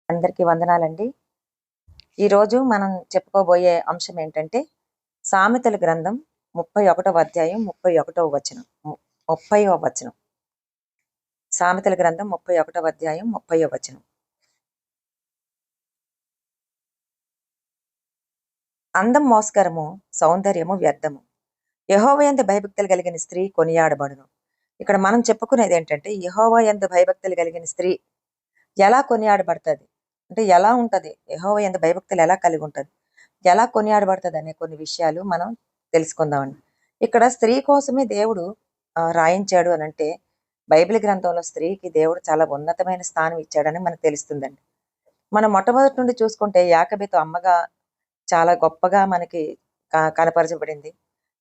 అందరికీ వందనాలండి. ఈరోజు మనం చెప్పుకోబోయే అంశం ఏంటంటే, సామెతల గ్రంథం 31వ అధ్యాయం 31వ వచనం. 30వ వచనం. సామెతల గ్రంథం 31వ అధ్యాయం 30వ వచనం. అందం మోసకరము, సౌందర్యము వ్యర్థము. యెహోవా యందు భయభక్తులు కలిగిన స్త్రీ కొనియాడబడును. ఇక్కడ మనం చెప్పుకునేది ఏంటంటే, యెహోవా యందు భయభక్తులు కలిగిన స్త్రీ ఎలా కొనియాడబడుతుంది, అంటే ఎలా ఉంటుంది, యెహోవా యందు భయభక్తులు ఎలా కలిగి ఉంటుంది, ఎలా కొనియాడబడుతుంది అనే కొన్ని విషయాలు మనం తెలుసుకుందామండి. ఇక్కడ స్త్రీ కోసమే దేవుడు రాయించాడు అని అంటే, బైబిల్ గ్రంథంలో స్త్రీకి దేవుడు చాలా ఉన్నతమైన స్థానం ఇచ్చాడని మనకు తెలుస్తుందండి. మనం మొట్టమొదటి నుండి చూసుకుంటే యాకబేతు అమ్మగా చాలా గొప్పగా మనకి కనపరచబడింది.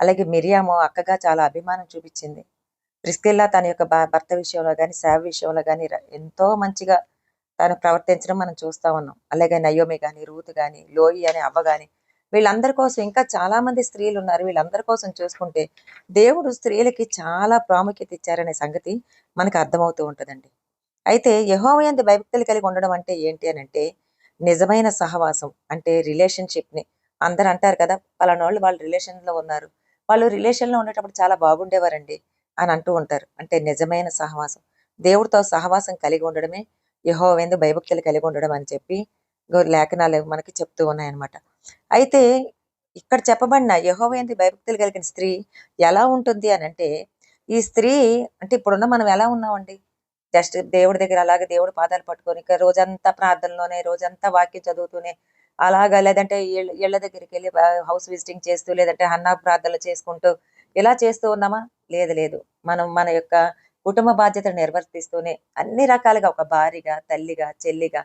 అలాగే మిరియాము అక్కగా చాలా అభిమానం చూపించింది. ప్రిస్కిల్లా తన యొక్క భర్త విషయంలో కానీ సేవ విషయంలో కానీ ఎంతో మంచిగా తను ప్రవర్తించడం మనం చూస్తా ఉన్నాం. అలాగే నయోమి కానీ, రూతు కానీ, లోయి అని అవ్వ కానీ, వీళ్ళందరి కోసం ఇంకా చాలా మంది స్త్రీలు ఉన్నారు. వీళ్ళందరి కోసం చూసుకుంటే దేవుడు స్త్రీలకి చాలా ప్రాముఖ్యత ఇచ్చారనే సంగతి మనకు అర్థమవుతూ ఉంటుందండి. అయితే యెహోవా యందు భయభక్తులు కలిగి ఉండడం అంటే ఏంటి అని అంటే, నిజమైన సహవాసం అంటే రిలేషన్షిప్ని అందరూ అంటారు కదా, పలానోళ్ళు వాళ్ళు రిలేషన్లో ఉన్నారు, వాళ్ళు రిలేషన్లో ఉండేటప్పుడు చాలా బాగుండేవారండి అని అంటూ ఉంటారు. అంటే నిజమైన సహవాసం, దేవుడితో సహవాసం కలిగి ఉండడమే యెహోవా యందు భయభక్తులు కలిగి ఉండడం అని చెప్పి లేఖనాలు మనకి చెప్తూ ఉన్నాయన్నమాట. అయితే ఇక్కడ చెప్పబడిన యెహోవా యందు భయభక్తులు కలిగిన స్త్రీ ఎలా ఉంటుంది అని అంటే, ఈ స్త్రీ అంటే ఇప్పుడున్న మనం ఎలా ఉన్నామండి, జస్ట్ దేవుడి దగ్గర అలాగే దేవుడి పాదాలు పట్టుకొని ఇక రోజంతా ప్రార్థనలోనే, రోజంతా వాక్యం చదువుతూనే అలాగా, లేదంటే ఇళ్ళ దగ్గరికి వెళ్ళి హౌస్ విజిటింగ్ చేస్తూ, లేదంటే హన్నా ప్రార్థనలు చేసుకుంటూ ఇలా చేస్తూ ఉన్నామా? లేదు లేదు. మనం మన యొక్క కుటుంబ బాధ్యతను నిర్వర్తిస్తూనే అన్ని రకాలుగా ఒక భార్యగా, తల్లిగా, చెల్లిగా,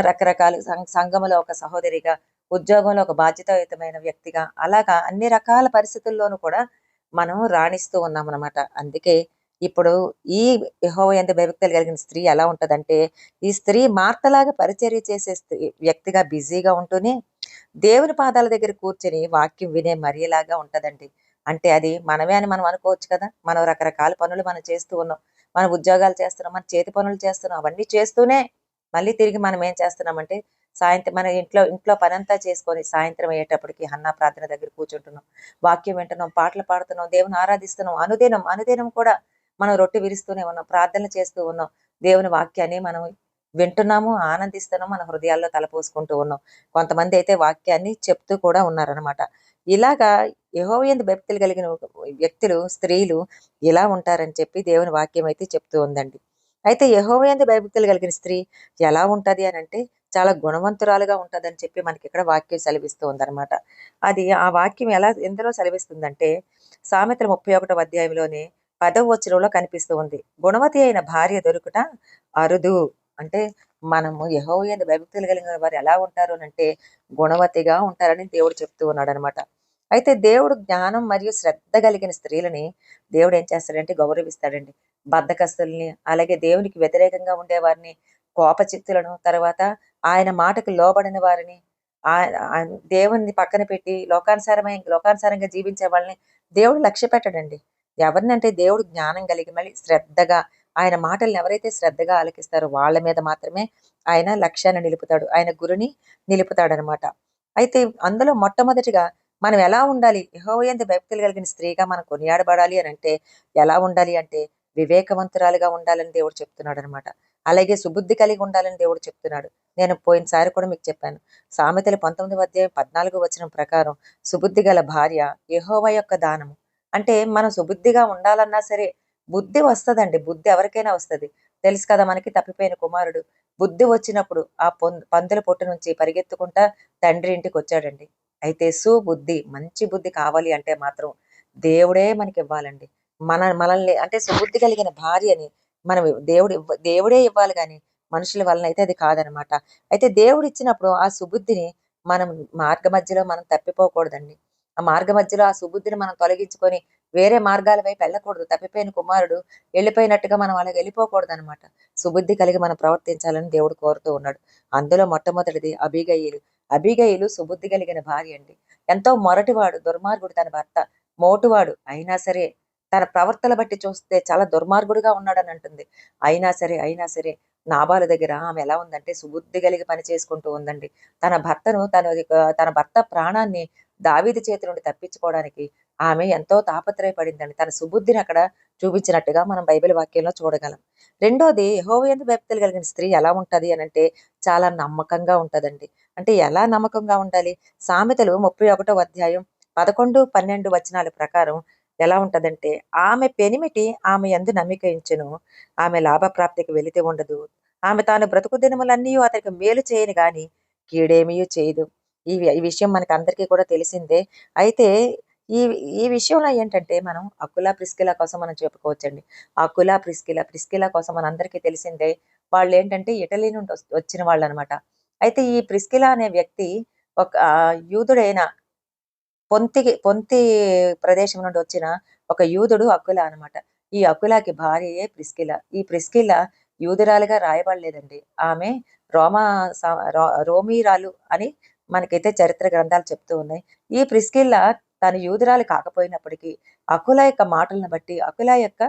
రకరకాల సంఘములో ఒక సహోదరిగా, ఉద్యోగంలో ఒక బాధ్యతాయుతమైన వ్యక్తిగా, అలాగా అన్ని రకాల పరిస్థితుల్లోనూ కూడా మనం రాణిస్తూ ఉన్నాం అన్నమాట. అందుకే ఇప్పుడు ఈ యెహోవా యందు భయభక్తులు కలిగిన స్త్రీ ఎలా ఉంటదంటే, ఈ స్త్రీ మార్తలాగా పరిచర్య చేసే వ్యక్తిగా బిజీగా ఉంటూనే దేవుని పాదాల దగ్గర కూర్చొని వాక్యం వినే మరియలాగా ఉంటదండి. అంటే అది మనమే అని మనం అనుకోవచ్చు కదా. మనం రకరకాల పనులు మనం చేస్తూ ఉన్నాం, మన ఉద్యోగాలు చేస్తున్నాం, మన చేతి పనులు చేస్తున్నాం, అవన్నీ చేస్తూనే మళ్ళీ తిరిగి మనం ఏం చేస్తున్నామంటే, సాయంత్రం మన ఇంట్లో ఇంట్లో పనంతా చేసుకొని సాయంత్రం అయ్యేటప్పటికి హన్నా ప్రార్థన దగ్గర కూర్చుంటున్నాం, వాక్యం వింటున్నాం, పాటలు పాడుతున్నాం, దేవుని ఆరాధిస్తున్నాం. అనుదినం అనుదినం కూడా మనం రొట్టె విరుస్తూనే ఉన్నాం, ప్రార్థనలు చేస్తూ ఉన్నాం, దేవుని వాక్యాన్ని మనం వింటున్నాము, ఆనందిస్తున్నాం, మన హృదయాల్లో తలపోసుకుంటూ ఉన్నాం. కొంతమంది అయితే వాక్యాన్ని చెప్తూ కూడా ఉన్నారనమాట. ఇలాగా యెహోవా యందు భక్తులు కలిగిన వ్యక్తులు, స్త్రీలు ఇలా ఉంటారని చెప్పి దేవుని వాక్యం అయితే చెప్తూ ఉందండి. అయితే యెహోవా యందు భయభక్తులు కలిగిన స్త్రీ ఎలా ఉంటది అని అంటే, చాలా గుణవంతురాలుగా ఉంటదని చెప్పి మనకి ఇక్కడ వాక్యం సెలవిస్తూ ఉందన్నమాట. అది ఆ వాక్యం ఎందులో సెలవిస్తుందంటే, సామెతల 31వ అధ్యాయంలోనే 10వ వచనంలో కనిపిస్తూ ఉంది. గుణవతి అయిన భార్య దొరుకుట అరుదు. అంటే మనము యెహోవా యందు భయభక్తులు కలిగిన వారు ఎలా ఉంటారు అనంటే, గుణవతిగా ఉంటారని దేవుడు చెప్తూ ఉన్నాడనమాట. అయితే దేవుడు జ్ఞానం మరియు శ్రద్ధ కలిగిన స్త్రీలని దేవుడు ఏం చేస్తాడంటే గౌరవిస్తాడండి. బద్ధకస్తుల్ని, అలాగే దేవునికి వ్యతిరేకంగా ఉండేవారిని, కోపచిత్తులను, తర్వాత ఆయన మాటకు లోబడిన వారిని, దేవుణ్ణి పక్కన పెట్టి లోకానుసారంగా జీవించే వాళ్ళని దేవుడు లక్ష్య పెట్టడండి. ఎవరినంటే దేవుడు జ్ఞానం కలిగి మళ్ళీ శ్రద్ధగా ఆయన మాటలను ఎవరైతే శ్రద్ధగా ఆలకిస్తారో వాళ్ళ మీద మాత్రమే ఆయన లక్ష్యాన్ని నిలుపుతాడు, ఆయన గురిని నిలుపుతాడనమాట. అయితే అందులో మొట్టమొదటిగా మనం ఎలా ఉండాలి, యెహోవా యందు భక్తులు కలిగిన స్త్రీగా మనం కొనియాడబడాలి అని అంటే ఎలా ఉండాలి అంటే, వివేకవంతురాలుగా ఉండాలని దేవుడు చెప్తున్నాడు అనమాట. అలాగే సుబుద్ధి కలిగి ఉండాలని దేవుడు చెప్తున్నాడు. నేను పోయినసారి కూడా మీకు చెప్పాను, సామెతలు 19వ అధ్యాయం 14వ వచనం ప్రకారం సుబుద్ధి గల భార్య యెహోవా యొక్క దానము. అంటే మనం సుబుద్ధిగా ఉండాలన్నా సరే బుద్ధి వస్తదండి. బుద్ధి ఎవరికైనా వస్తది. తెలుసు కదా మనకి, తప్పిపోయిన కుమారుడు బుద్ధి వచ్చినప్పుడు ఆ పందుల పొట్టు నుంచి పరిగెత్తుకుంటా తండ్రి ఇంటికి వచ్చాడండి. అయితే సుబుద్ధి, మంచి బుద్ధి కావాలి అంటే మాత్రం దేవుడే మనకి ఇవ్వాలండి. మనల్ని అంటే సుబుద్ధి కలిగిన భార్యని మనం దేవుడే ఇవ్వాలి గాని మనుషుల వలన అయితే అది కాదనమాట. అయితే దేవుడు ఇచ్చినప్పుడు ఆ సుబుద్ధిని మనం మార్గ మధ్యలో మనం తప్పిపోకూడదండి. ఆ మార్గ మధ్యలో ఆ సుబుద్ధిని మనం తొలగించుకొని వేరే మార్గాల వైపు వెళ్ళకూడదు. తప్పిపోయిన కుమారుడు వెళ్ళిపోయినట్టుగా మనం అలాగ వెళ్ళిపోకూడదనమాట. సుబుద్ధి కలిగి మనం ప్రవర్తించాలని దేవుడు కోరుతూ ఉన్నాడు. అందులో మొట్టమొదటిది అబీగయీలు. అబీగయీలు సుబుద్ధి కలిగిన భార్య అండి. ఎంతో మొరటివాడు, దుర్మార్గుడు తన భర్త, మోటువాడు అయినా సరే తన ప్రవర్తన బట్టి చూస్తే చాలా దుర్మార్గుడిగా ఉన్నాడని అంటుంది. అయినా సరే నాబాలు దగ్గర ఆమె ఎలా ఉందంటే సుబుద్ధి కలిగి పని చేసుకుంటూ ఉందండి. తన భర్త ప్రాణాన్ని దావీదు చేతి నుండి తప్పించుకోవడానికి ఆమె ఎంతో తాపత్రయపడిందండి. తన సుబుద్ధిని అక్కడ చూపించినట్టుగా మనం బైబిల్ వాక్యంలో చూడగలం. రెండోది, యెహోవా యందు భయభక్తులు కలిగిన స్త్రీ ఎలా ఉంటది అనంటే చాలా నమ్మకంగా ఉంటదండి. అంటే ఎలా నమ్మకంగా ఉండాలి? సామెతలు 31వ అధ్యాయం 11, 12 వచనాల ప్రకారం ఎలా ఉంటదంటే, ఆమె పెనిమిటి ఆమె యందు నమ్మిక ఉంచును. ఆమె లాభప్రాప్తికి వెలితి ఉండదు. ఆమె తాను బ్రతుకు దినములన్నీయు అతనికి మేలు చేయను గాని కీడేమియు చేయదు. ఈ విషయం మనకందరికీ కూడా తెలిసిందే. అయితే ఈ ఈ విషయంలో ఏంటంటే మనం అకుల, ప్రిస్కిల కోసం మనం చెప్పుకోవచ్చండి. అకుల, ప్రిస్కిల కోసం మనందరికీ తెలిసిందే. వాళ్ళేంటంటే ఇటలీ నుండి వచ్చిన వాళ్ళనమాట. అయితే ఈ ప్రిస్కిల అనే వ్యక్తి యూదుడైన పొంతి ప్రదేశం నుండి వచ్చిన ఒక యూదుడు అకుల అనమాట. ఈ అకులకి భార్యయే ప్రిస్కిల. ఈ ప్రిస్కిల యూదురాలుగా రాయబడలేదండి. ఆమె రోమా స రో రోమీయురాలు అని మనకైతే చరిత్ర గ్రంథాలు చెప్తూ ఉన్నాయి. ఈ ప్రిస్కిల్ల తను యూదురాలు కాకపోయినప్పటికీ అకుల యొక్క మాటలను బట్టి, అకుల యొక్క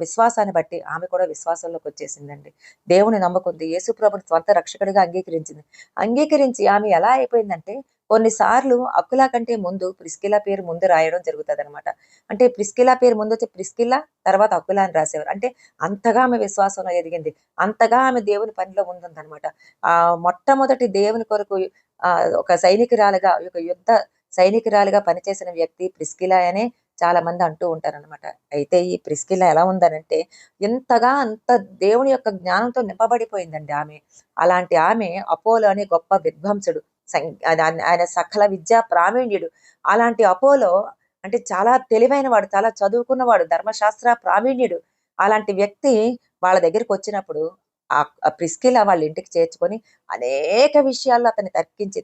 విశ్వాసాన్ని బట్టి ఆమె కూడా విశ్వాసంలోకి వచ్చేసిందండి. దేవుని నమ్ముకుంది. యేసు ప్రభుని స్వంత రక్షకుడిగా అంగీకరించింది. అంగీకరించి ఆమె ఎలా అయిపోయిందంటే కొన్నిసార్లు అకుల కంటే ముందు ప్రిస్కిల పేరు ముందు రాయడం జరుగుతదనమాట. అంటే ప్రిస్కిల పేరు ముందొచ్చి ప్రిస్కిల్ల, తర్వాత అకుల అని రాసేవారు. అంటే అంతగా ఆమె విశ్వాసంలో ఎదిగింది. అంతగా ఆమె దేవుని పనిలో ముందుందనమాట. మొట్టమొదటి దేవుని కొరకు ఒక సైనికురాలుగా, ఒక యుద్ధ సైనికురాలుగా పనిచేసిన వ్యక్తి ప్రిస్కిల అనే చాలా మంది అంటూ ఉంటారనమాట. అయితే ఈ ప్రిస్కిల ఎలా ఉందనంటే అంత దేవుని యొక్క జ్ఞానంతో నింపబడిపోయిందండి ఆమె. అలాంటి ఆమె అపోలో అనే గొప్ప విద్వాంసుడు, ఆయన సకల విద్యా ప్రావీణ్యుడు. అలాంటి అపోలో అంటే చాలా తెలివైనవాడు, చాలా చదువుకున్నవాడు, ధర్మశాస్త్ర ప్రావీణ్యుడు. అలాంటి వ్యక్తి వాళ్ళ దగ్గరికి వచ్చినప్పుడు ఆ ప్రిస్కిల వాళ్ళ ఇంటికి చేర్చుకొని అనేక విషయాల్లో అతన్ని తర్కించి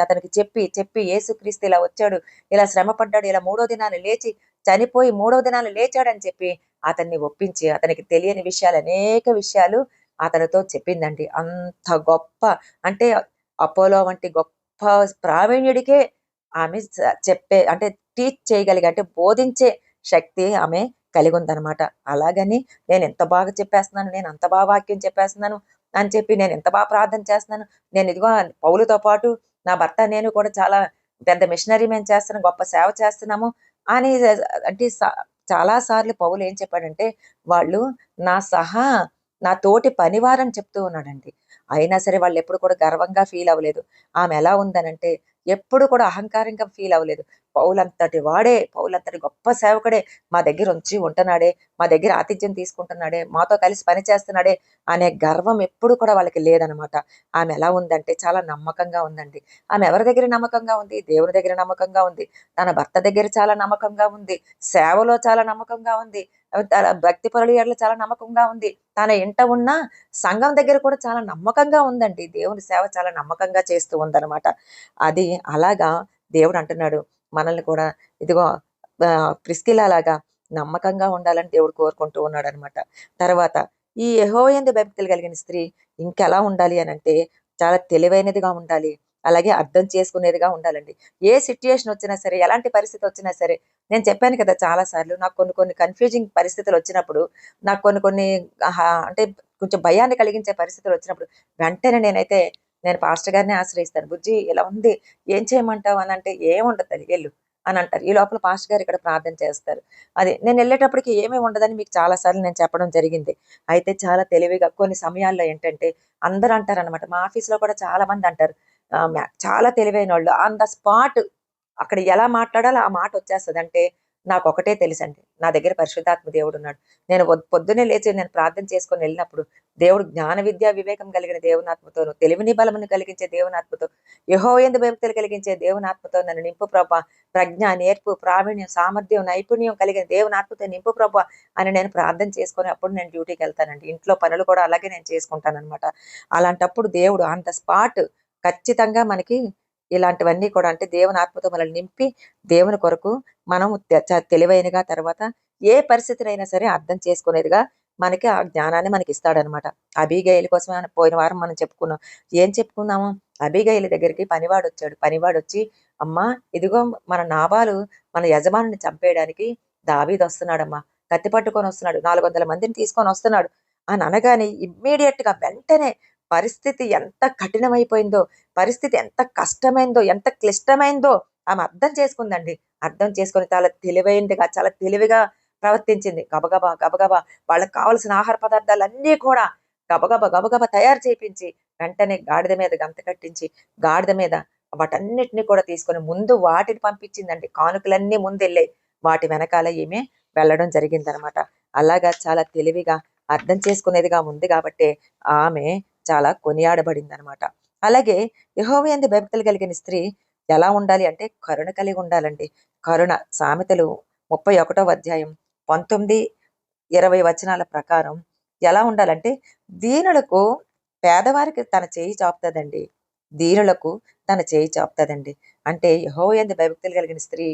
అతనికి చెప్పి యేసుక్రీస్తు ఇలా వచ్చాడు, ఇలా శ్రమ పడ్డాడు, ఇలా మూడో దినాన్ని లేచి చనిపోయి మూడవ దినాన్ని లేచాడని చెప్పి అతన్ని ఒప్పించి అతనికి తెలియని విషయాలు అనేక విషయాలు అతనితో చెప్పిందండి. అంత గొప్ప అంటే అపోలో వంటి గొప్ప ప్రావీణ్యుడికే ఆమె చెప్పే అంటే టీచ్ చేయగలిగే అంటే బోధించే శక్తి ఆమె కలిగి ఉందనమాట. అలాగని నేను ఎంత బాగా చెప్పేస్తున్నాను, నేను అంత బాగా వాక్యం చెప్పేస్తున్నాను అని చెప్పి నేను ఎంత బాగా ప్రార్థన చేస్తున్నాను, నేను ఇదిగో పౌలుతో పాటు నా భర్త నేను కూడా చాలా పెద్ద మిషనరీ మేము చేస్తున్నాం, గొప్ప సేవ చేస్తున్నాము అని అంటే చాలా సార్లు పౌలు ఏం చెప్పాడంటే వాళ్ళు నా సహా నా తోటి పనివారని చెప్తూ ఉన్నాడండి. అయినా సరే వాళ్ళు ఎప్పుడు కూడా గర్వంగా ఫీల్ అవ్వలేదు. ఆమె ఎలా ఉందనంటే ఎప్పుడు కూడా అహంకారంగా ఫీల్ అవ్వలేదు. పౌలంతటి గొప్ప సేవకుడే మా దగ్గర ఉంటున్నాడే, మా దగ్గర ఆతిథ్యం తీసుకుంటున్నాడే, మాతో కలిసి పని చేస్తున్నాడే అనే గర్వం ఎప్పుడు కూడా వాళ్ళకి లేదనమాట. ఆమె ఎలా ఉందంటే చాలా నమ్మకంగా ఉందండి. ఆమె ఎవరి దగ్గర నమ్మకంగా ఉంది? దేవుని దగ్గర నమ్మకంగా ఉంది. తన భర్త దగ్గర చాలా నమ్మకంగా ఉంది. సేవలో చాలా నమ్మకంగా ఉంది. తన భక్తి పరుల ఎడల చాలా నమ్మకంగా ఉంది. తన ఇంట ఉన్న సంఘం దగ్గర కూడా చాలా నమ్మకంగా ఉందండి. దేవుని సేవ చాలా నమ్మకంగా చేస్తూ ఉందనమాట. అది అలాగా దేవుడు అంటున్నాడు మనల్ని కూడా ఇదిగో ప్రిస్కిల్లా లాగా నమ్మకంగా ఉండాలని దేవుడు కోరుకుంటూ ఉన్నాడనమాట. తర్వాత ఈ యెహోవా యందు భయభక్తులు కలిగిన స్త్రీ ఇంకెలా ఉండాలి అనంటే చాలా తెలివైనదిగా ఉండాలి. అలాగే అర్థం చేసుకునేదిగా ఉండాలండి. ఏ సిట్యుయేషన్ వచ్చినా సరే, ఎలాంటి పరిస్థితి వచ్చినా సరే, నేను చెప్పాను కదా చాలా సార్లు నాకు కొన్ని కన్‌ఫ్యూజింగ్ పరిస్థితులు వచ్చినప్పుడు, నాకు కొన్ని అంటే కొంచెం భయాన్ని కలిగించే పరిస్థితులు వచ్చినప్పుడు వెంటనే నేను పాస్టర్ గారిని ఆశ్రయిస్తాను. బుజ్జి ఇలా ఉంది, ఏం చేయమంటావు అనంటే, "ఏముండదు తల్లి ఎళ్ళు" అని అంటారు. ఈ లోపల పాస్టర్ గారు ఇక్కడ ప్రార్థన చేస్తారు. అది నేను వెళ్ళేటప్పటికి ఏమీ ఉండదని మీకు చాలా సార్లు నేను చెప్పడం జరిగింది. అయితే చాలా తెలివిగా కొన్ని సమయాల్లో ఏంటంటే అందరూ అంటారనమాట. మా ఆఫీస్‌లో కూడా చాలా మంది అంటారు. చాలా తెలివైనోళ్ళు ఆన్ ద స్పాట్ అక్కడ ఎలా మాట్లాడాలో ఆ మాట వచ్చేస్తది. అంటే నాకొకటే తెలుసండి. నా దగ్గర పరిశుద్ధాత్మ దేవుడున్నాడు. నేను పొద్దున్నే లేచి నేను ప్రార్థన చేసుకొని వెళ్ళినప్పుడు దేవుడు జ్ఞాన విద్యా వివేకం కలిగిన దేవునాత్మతోను, తెలివిని బలమును కలిగించే దేవునాత్మతో, యెహోవా యందు భయభక్తులు కలిగించే దేవునాత్మతో నన్ను నింపు ప్రభా, ప్రజ్ఞ, నేర్పు, ప్రావీణ్యం, సామర్థ్యం, నైపుణ్యం కలిగిన దేవునాత్మతో నింపు ప్రభా అని నేను ప్రార్థన చేసుకొని అప్పుడు నేను డ్యూటీకెళ్తానండి. ఇంట్లో పనులు కూడా అలాగే నేను చేసుకుంటాననమాట. అలాంటప్పుడు దేవుడు ఆన్ ద స్పాట్ ఖచ్చితంగా మనకి ఇలాంటివన్నీ కూడా అంటే దేవుని ఆత్మతో మనల్ని నింపి దేవుని కొరకు మనం తెలివైనగా తర్వాత ఏ పరిస్థితినైనా సరే అర్థం చేసుకునేదిగా మనకి ఆ జ్ఞానాన్ని మనకి ఇస్తాడనమాట. అబీగయీలు కోసమే పోయిన వారం మనం చెప్పుకున్నాం. ఏం చెప్పుకున్నాము? అబీగయీలు దగ్గరికి పనివాడొచ్చాడు. పనివాడొచ్చి, అమ్మా ఇదిగో మన నాబాలు మన యజమానిని చంపేయడానికి దావీదు వస్తున్నాడమ్మా, కత్తి పట్టుకొని వస్తున్నాడు, 400 మందిని తీసుకొని వస్తున్నాడు అని అనగానే ఇమ్మీడియట్ గా వెంటనే పరిస్థితి ఎంత కఠినమైపోయిందో, పరిస్థితి ఎంత కష్టమైందో, ఎంత క్లిష్టమైందో ఆమె అర్థం చేసుకుందండి. అర్థం చేసుకొని చాలా తెలివైందిగా, చాలా తెలివిగా ప్రవర్తించింది. గబగబా గబగబా వాళ్ళకి కావలసిన ఆహార పదార్థాలన్నీ కూడా గబగబా గబగబా తయారు చేపించి, వెంటనే గాడిద మీద గంత కట్టించి, గాడిద మీద వాటన్నిటిని కూడా తీసుకొని ముందు వాటిని పంపించిందండి. కానుకలన్నీ ముందెళ్ళాయి. వాటి వెనకాల ఈమె వెళ్ళడం జరిగిందనమాట. అలాగా చాలా తెలివిగా అర్థం చేసుకునేదిగా ఉంది కాబట్టే ఆమె చాలా కొనియాడబడిందనమాట. అలాగే యెహోవా యందు భయభక్తులు కలిగిన స్త్రీ ఎలా ఉండాలి అంటే కరుణ కలిగి ఉండాలండి. కరుణ. సామెతలు 31వ అధ్యాయం 19, 20 వచనాల ప్రకారం ఎలా ఉండాలంటే, దీనులకు పేదవారికి తన చేయి చాపుతదండి. దీనులకు తన చేయి చాపుతదండి. అంటే యెహోవా యందు భయభక్తులు కలిగిన స్త్రీ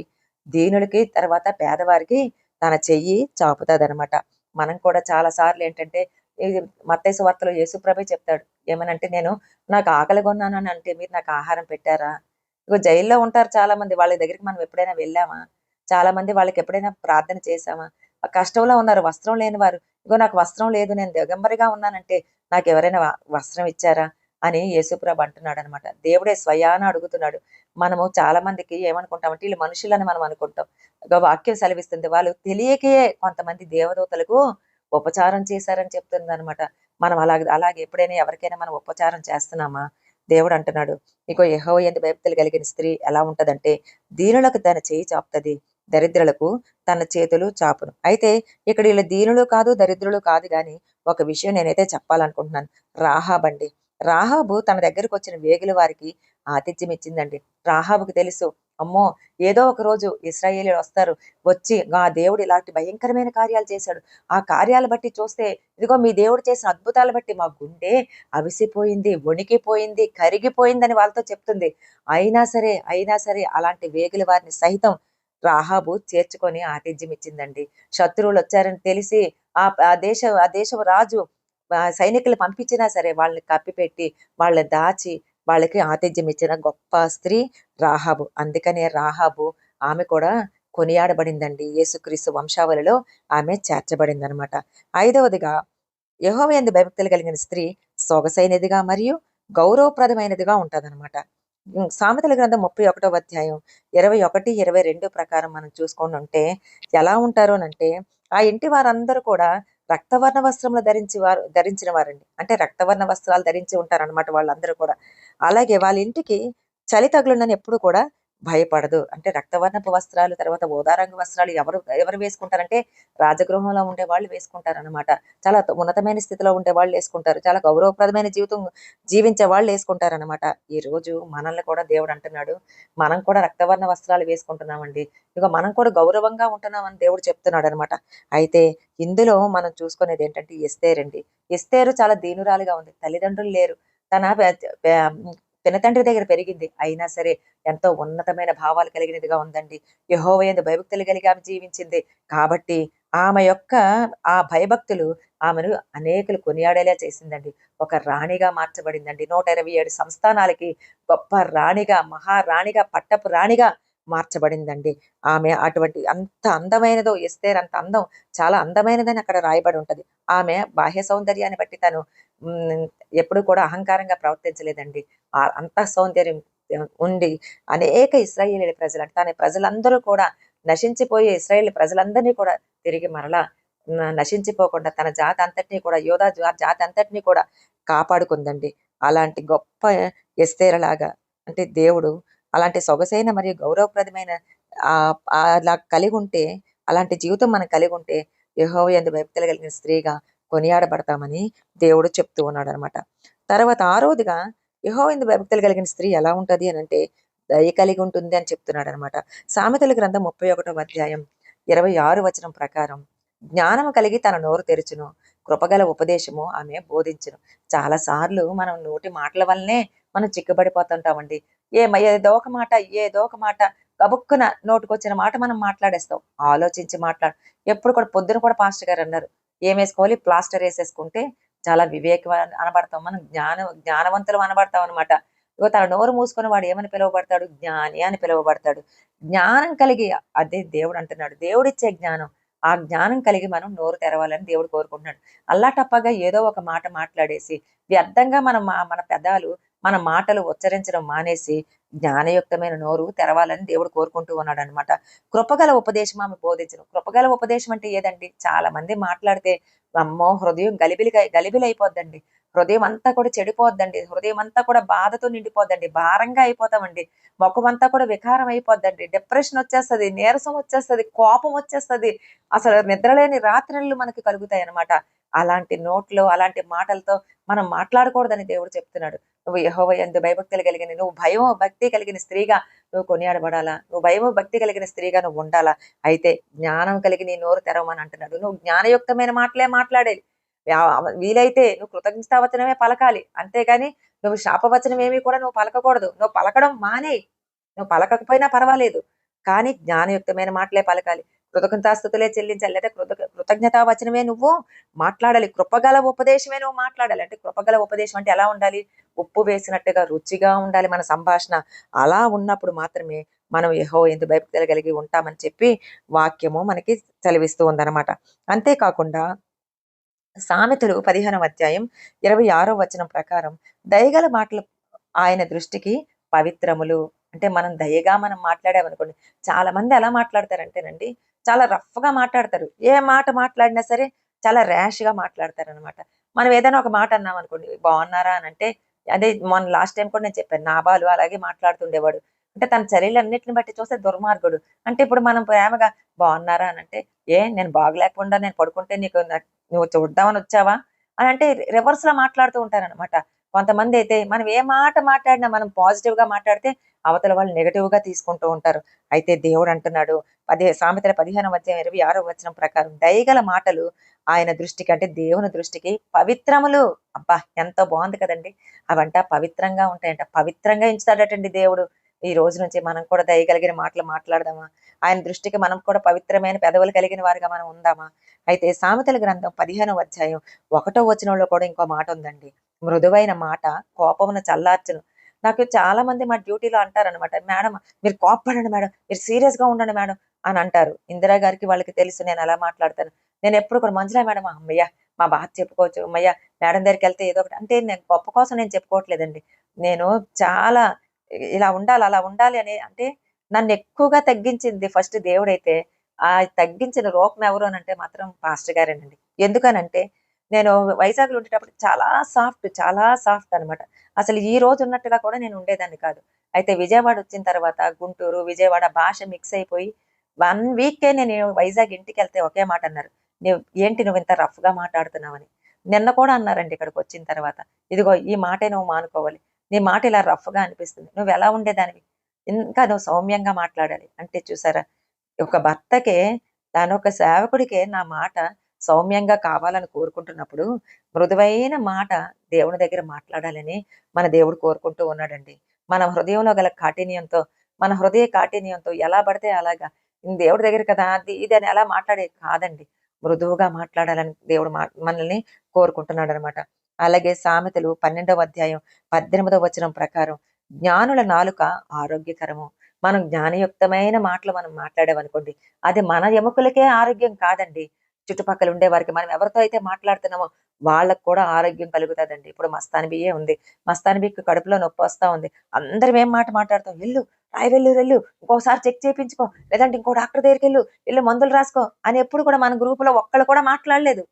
దీనులకి, తర్వాత పేదవారికి తన చెయ్యి చాపుతదనమాట. మనం కూడా చాలా సార్లు ఏంటంటే, ఇది మత్తయి సువార్తలో యేసు ప్రభే చెప్తాడు. ఏమనంటే, నాకు ఆకలిగా ఉన్నానని అంటే మీరు నాకు ఆహారం పెట్టారా? ఇగో జైల్లో ఉంటారు చాలా మంది. వాళ్ళ దగ్గరికి మనం ఎప్పుడైనా వెళ్ళామా? చాలా మంది వాళ్ళకి ఎప్పుడైనా ప్రార్థన చేశామా? ఆ కష్టంలో ఉన్నారు, వస్త్రం లేని వారు. ఇగో నాకు వస్త్రం లేదు, నేను దిగంబరిగా ఉన్నానంటే నాకెవరైనా వస్త్రం ఇచ్చారా? అని యేసుప్రభు అంటున్నాడనమాట. దేవుడే స్వయాన అడుగుతున్నాడు. మనము చాలా మందికి ఏమనుకుంటామంటే వీళ్ళు మనుషులని మనం అనుకుంటాం. ఇగ వాక్యం సెలవిస్తుంది. వాళ్ళు తెలియకే కొంతమంది దేవదూతలకు ఉపచారం చేశారని చెప్తుందనమాట. మనం అలాగే ఎప్పుడైనా ఎవరికైనా మనం ఉపచారం చేస్తున్నామా? దేవుడు అంటున్నాడు, ఇగో యెహోవా యందు భయభక్తులు కలిగిన స్త్రీ ఎలా ఉంటదంటే, దీనులకు తన చేయి చాపుతది, దరిద్రులకు తన చేతులు చాపును. అయితే ఇక్కడ వీళ్ళు దీనులు కాదు, దరిద్రులు కాదు గాని, ఒక విషయం నేనైతే చెప్పాలనుకుంటున్నాను. రాహాబండి. రాహాబు తన దగ్గరకు వచ్చిన వేగుల వారికి ఆతిథ్యం ఇచ్చిందండి. రాహాబుకు తెలుసు, అమ్మో, ఏదో ఒక రోజు ఇశ్రాయేలీయులు వస్తారు. వచ్చి ఆ దేవుడు ఇలాంటి భయంకరమైన కార్యాలు చేశాడు. ఆ కార్యాలు బట్టి చూస్తే, ఇదిగో మీ దేవుడు చేసిన అద్భుతాలు బట్టి మా గుండె అవిసిపోయింది, వణికిపోయింది, కరిగిపోయిందని వాళ్ళతో చెప్తుంది. అయినా సరే అలాంటి వేగుల వారిని సహితం రాహాబు చేర్చుకొని ఆతిథ్యం ఇచ్చిందండి. శత్రువులు వచ్చారని తెలిసి ఆ దేశపు రాజు సైనికులు పంపించినా సరే వాళ్ళని కప్పిపెట్టి, వాళ్ళని దాచి, వాళ్ళకి ఆతిథ్యం ఇచ్చిన గొప్ప స్త్రీ రాహాబు. అందుకనే రాహాబు, ఆమె కూడా కొనియాడబడిందండి. యేసుక్రీస్తు వంశావళిలో ఆమె చేర్చబడిందనమాట. ఐదవదిగా యెహోవా యందు భయభక్తులు కలిగిన స్త్రీ సొగసైనదిగా మరియు గౌరవప్రదమైనదిగా ఉంటదనమాట. సామెతల గ్రంథం 31వ అధ్యాయం 21, 22 ప్రకారం మనం చూసుకొని ఉంటే ఎలా ఉంటారోనంటే, ఆ ఇంటి వారందరూ కూడా రక్తవర్ణ వస్త్రములు ధరించిన వారండి. అంటే రక్తవర్ణ వస్త్రాలు ధరించి ఉంటారనమాట వాళ్ళందరూ కూడా. అలాగే వాళ్ళ ఇంటికి చలి తగులునని ఎప్పుడు కూడా భయపడదు. అంటే రక్తవర్ణపు వస్త్రాలు, తర్వాత ఊదా రంగు వస్త్రాలు ఎవరు ఎవరు వేసుకుంటారంటే రాజగృహంలో ఉండే వాళ్ళు వేసుకుంటారనమాట. చాలా ఉన్నతమైన స్థితిలో ఉండే వాళ్ళు వేసుకుంటారు. చాలా గౌరవప్రదమైన జీవితం జీవించే వాళ్ళు వేసుకుంటారనమాట. ఈ రోజు మనల్ని కూడా దేవుడు అంటున్నాడు, మనం కూడా రక్తవర్ణ వస్త్రాలు వేసుకుంటున్నామండి. ఇక మనం కూడా గౌరవంగా ఉంటున్నామని దేవుడు చెప్తున్నాడు అనమాట. అయితే ఇందులో మనం చూసుకునేది ఏంటంటే ఎస్తేరండి. ఎస్తేరు చాలా దీనురాలిగా ఉంది. తల్లిదండ్రులు లేరు. తన పినతండ్రి దగ్గర పెరిగింది. అయినా సరే ఎంతో ఉన్నతమైన భావాలు కలిగినదిగా ఉందండి. యెహోవా యందు భయభక్తులు కలిగి ఆమె జీవించింది. కాబట్టి ఆమె యొక్క ఆ భయభక్తులు ఆమెను అనేకులు కొనియాడేలా చేసిందండి. ఒక రాణిగా మార్చబడిందండి. 127 సంస్థానాలకి గొప్ప రాణిగా, మహారాణిగా, పట్టపు రాణిగా మార్చబడిందండి. ఆమె అటువంటి అంత అందమైనదో, ఎస్తేర్ అంత అందం, చాలా అందమైనదని అక్కడ రాయబడి ఉంటది. ఆమె బాహ్య సౌందర్యాన్ని బట్టి తను హ్మ్, ఎప్పుడు కూడా అహంకారంగా ప్రవర్తించలేదండి. అంతః సౌందర్యం ఉండి అనేక ఇశ్రాయేలీయుల ప్రజలు, అంటే తన ప్రజలందరూ కూడా నశించిపోయే ఇశ్రాయేలు ప్రజలందరినీ కూడా తిరిగి మరలా నశించిపోకుండా తన జాతి అంతటిని కూడా, యోధా జాతి అంతటిని కూడా కాపాడుకుందండి. అలాంటి గొప్ప ఎస్తేరలాగా, అంటే దేవుడు అలాంటి సొగసైన మరియు గౌరవప్రదమైన అలా కలిగి ఉంటే, అలాంటి జీవితం మనం కలిగి ఉంటే యెహోవా యందు భయభక్తులు కలిగిన స్త్రీగా కొనియాడబడతామని దేవుడు చెప్తూ ఉన్నాడు అనమాట. తర్వాత ఆరోదిగా యెహోవా యందు భయభక్తులు కలిగిన స్త్రీ ఎలా ఉంటది అని అంటే దయ కలిగి ఉంటుంది అని చెప్తున్నాడు అనమాట. సామెతల గ్రంథం 31వ అధ్యాయం 26 వచనం ప్రకారం, జ్ఞానము కలిగి తన నోరు తెరుచును, కృపగల ఉపదేశము ఆమె బోధించును. చాలా సార్లు మనం నోటి మాటల వల్లనే మనం చిక్కుబడిపోతుంటామండి. ఏదో ఒక మాట గబుక్కున నోటికొచ్చిన మాట మనం మాట్లాడేస్తాం. ఆలోచించి ఎప్పుడు కూడా పొద్దున కూడా పాస్టర్ గారు అన్నారు, ఏమేసుకోవాలి, ప్లాస్టర్ వేసేసుకుంటే చాలా వివేకం అనబడతాం, మనం జ్ఞానవంతులు అనబడతాం అనమాట. ఇగో తన నోరు మూసుకున్న వాడు ఏమని పిలువబడతాడు? జ్ఞాని అని పిలువబడతాడు. జ్ఞానం కలిగి, అదే దేవుడు అంటున్నాడు, దేవుడిచ్చే జ్ఞానం. ఆ జ్ఞానం కలిగి మనం నోరు తెరవాలని దేవుడు కోరుకుంటున్నాడు. అల్లాటప్పగా ఏదో ఒక మాట మాట్లాడేసి వ్యర్థంగా మన పెదాలు, మన మాటలు ఉచ్చరించడం మానేసి జ్ఞానయుక్తమైన నోరు తెరవాలని దేవుడు కోరుకుంటూ ఉన్నాడు అనమాట. కృపగల ఉపదేశం ఆమె బోధించను. కృపగల ఉపదేశం అంటే ఏదండి? చాలా మంది మాట్లాడితే అమ్మో హృదయం గలిబిలైపోద్దండి. హృదయం అంతా కూడా చెడిపోద్దండి. హృదయం అంతా కూడా బాధతో నిండిపోద్దండి. భారంగా అయిపోతామండి. ముఖం అంతా కూడా వికారం అయిపోద్దండి. డిప్రెషన్ వచ్చేస్తది, నీరసం వచ్చేస్తది, కోపం వచ్చేస్తది. అసలు నిద్రలేని రాత్రుళ్ళు మనకి కలుగుతాయి అన్నమాట. అలాంటి నోట్లో, అలాంటి మాటలతో మనం మాట్లాడకూడదని దేవుడు చెప్తున్నాడు. నువ్వు యెహోవా యందు భయభక్తులు కలిగిన, నువ్వు భయం భక్తి కలిగిన స్త్రీగా నువ్వు కొనియాడబడాలా? నువ్వు భయము భక్తి కలిగిన స్త్రీగా నువ్వు ఉండాలా? అయితే జ్ఞానం కలిగి నీ నోరు తెరవమని అంటున్నాడు. నువ్వు జ్ఞానయుక్తమైన మాటలే మాట్లాడేది. వీలైతే నువ్వు కృతజ్ఞతావచనమే పలకాలి. అంతేగాని నువ్వు శాపవచనం ఏమి కూడా నువ్వు పలకకూడదు. నువ్వు పలకడం మానేయి. నువ్వు పలకకపోయినా పర్వాలేదు. కానీ జ్ఞానయుక్తమైన మాటలే పలకాలి. కృతజ్ఞతాస్తుతులే చెల్లించాలి. లేదా కృతజ్ఞతా వచనమే నువ్వు మాట్లాడాలి. కృపగల ఉపదేశమే నువ్వు మాట్లాడాలి. అంటే కృపగల ఉపదేశం అంటే ఎలా ఉండాలి? ఉప్పు వేసినట్టుగా రుచిగా ఉండాలి మన సంభాషణ. అలా ఉన్నప్పుడు మాత్రమే మనం యెహోవా యందు భయభక్తులు కలిగి ఉంటామని చెప్పి వాక్యము మనకి సెలవిస్తూ ఉందన్నమాట. అంతేకాకుండా సామెతలు 15వ అధ్యాయం 26వ వచనం ప్రకారం దయగల మాటలు ఆయన దృష్టికి పవిత్రములు. అంటే మనం మాట్లాడామనుకోండి, చాలా మంది ఎలా మాట్లాడతారంటేనండి, చాలా రఫ్ గా మాట్లాడతారు. ఏ మాట మాట్లాడినా సరే చాలా ర్యాష్ గా మాట్లాడతారనమాట. మనం ఏదైనా ఒక మాట అన్నాం అనుకోండి, బాగున్నారా అని అంటే, అదే మొన్న లాస్ట్ టైం కూడా నేను చెప్పాను, నాబాలు అలాగే మాట్లాడుతుండేవాడు. అంటే తన చర్యలన్నిటిని బట్టి చూస్తే దుర్మార్గుడు. అంటే ఇప్పుడు మనం ప్రేమగా బాగున్నారా అని అంటే, నేను బాగలేకుండా నేను పడుకుంటే నువ్వు చూద్దామని వచ్చావా అని అంటే రివర్స్ లో మాట్లాడుతూ ఉంటారనమాట. కొంతమంది అయితే మనం ఏ మాట మాట్లాడినా మనం పాజిటివ్ గా మాట్లాడితే అవతల వాళ్ళు నెగటివ్ గా తీసుకుంటూ ఉంటారు. అయితే దేవుడు అంటున్నాడు, సామెతల 15వ అధ్యాయం 26వ వచనం ప్రకారం దయగల మాటలు ఆయన దృష్టికి, అంటే దేవుని దృష్టికి పవిత్రములు. అబ్బా ఎంత బాగుంది కదండి. అవంట పవిత్రంగా ఉంటాయంట. పవిత్రంగా ఎంచుతాడటండి దేవుడు. ఈ రోజు నుంచి మనం కూడా దయగలిగిన మాటలు మాట్లాడదామా? ఆయన దృష్టికి మనం కూడా పవిత్రమైన పెదవులు కలిగిన వారిగా మనం ఉందామా? అయితే సామెతల గ్రంథం 15వ అధ్యాయం 1వ వచనంలో కూడా ఇంకో మాట ఉందండి. మృదువైన మాట కోపమును చల్లార్చును. నాకు చాలా మంది మా డ్యూటీలో అంటారనమాట, మేడం మీరు కోప్పడండి మేడం, మీరు సీరియస్ గా ఉండండి మేడం అని అంటారు. ఇందిరా గారికి వాళ్ళకి తెలుసు నేను ఎలా మాట్లాడతాను. నేను ఎప్పుడు కూడా మంజులా మేడం అమ్మయ్య మా బాధ చెప్పుకోవచ్చు, అమ్మయ్య మేడం దగ్గరికి వెళ్తే ఏదో ఒకటి, అంటే నేను గొప్ప కోసం నేను చెప్పుకోవట్లేదండి. నేను చాలా ఇలా ఉండాలి, అలా ఉండాలి అని, అంటే నన్ను ఎక్కువగా తగ్గించింది ఫస్ట్ దేవుడైతే. ఆ తగ్గించిన రూపం ఎవరు అని అంటే మాత్రం పాస్టర్ గారేనండి. ఎందుకనంటే నేను వైజాగ్‌లో ఉండేటప్పుడు చాలా సాఫ్ట్ అనమాట. అసలు ఈ రోజు ఉన్నట్టుగా కూడా నేను ఉండేదాన్ని కాదు. అయితే విజయవాడ వచ్చిన తర్వాత గుంటూరు, విజయవాడ భాష మిక్స్ అయిపోయి 1 వీక్‌కే నేను వైజాగ్ ఇంటికెళ్తే ఒకే మాట అన్నారు. ఏంటి నువ్వు ఇంత రఫ్‌గా మాట్లాడుతున్నావని. నిన్న కూడా అన్నారండి ఇక్కడికొచ్చిన తర్వాత. ఇదిగో ఈ మాటే నువ్వు మానుకోవాలి. నీ మాట ఇలా రఫ్‌గా అనిపిస్తుంది. నువ్వెలా ఉండేదానివి? ఇంకా నువ్వు సౌమ్యంగా మాట్లాడాలి. అంటే చూసారా? ఒక భర్తకే, తానొక సేవకుడికే నా మాట సౌమ్యంగా కావాలని కోరుకుంటున్నప్పుడు, మృదువైన మాట దేవుని దగ్గర మాట్లాడాలని మన దేవుడు కోరుకుంటూ ఉన్నాడండి. మన హృదయంలో గల కాఠిన్యంతో, మన హృదయ కాఠిన్యంతో ఎలా పడితే అలాగా దేవుడి దగ్గర కదా అది ఇది అని ఎలా మాట్లాడేది కాదండి. మృదువుగా మాట్లాడాలని దేవుడు మనల్ని కోరుకుంటున్నాడనమాట. అలాగే సామెతలు 12వ అధ్యాయం 18వ వచనం ప్రకారం జ్ఞానుల నాలుక ఆరోగ్యకరము. మనం జ్ఞానయుక్తమైన మాటలు మనం మాట్లాడామనుకోండి, అది మన ఎముకలకే ఆరోగ్యం కాదండి. చుట్టుపక్కల ఉండే వారికి, మనం ఎవరితో అయితే మాట్లాడుతున్నామో వాళ్ళకి కూడా ఆరోగ్యం కలుగుతదండి. ఇప్పుడు మస్తాను బియ్యే ఉంది. మస్తాను బియ్యకి కడుపులో నొప్పొస్తా ఉంది. అందరం ఏం మాట మాట్లాడతాం, "ఎళ్ళు, వెళ్ళు. ఇంకోసారి చెక్ చేపించుకో. లేదంటే ఇంకో డాక్టర్ దగ్గరికెళ్ళు. ఎళ్లి మందులు రాసుకో" అని ఎప్పుడు కూడా మన గ్రూప్‌లో ఒక్కళ్ళు కూడా మాట్లాడలేదు.